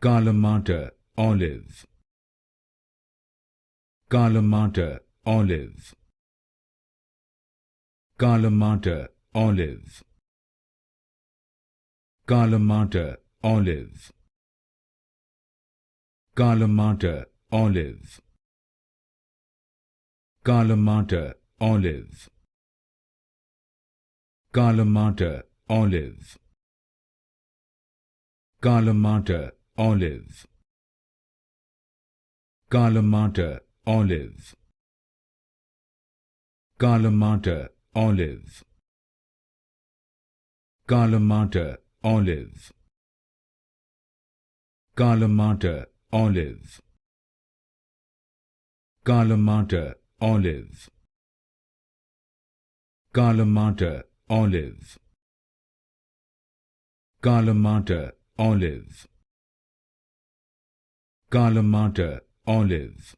Kalamata Olive, Kalamata Olive, Kalamata Olive, Kalamata Olive, Kalamata Olive, Kalamata Olive, Kalamata Olive, Kalamata Olive, Kalamata Olive, Kalamata Olive, Kalamata Olive, Kalamata Olive, Kalamata Olive, Kalamata Olive, Kalamata Olive, Kalamata Olive,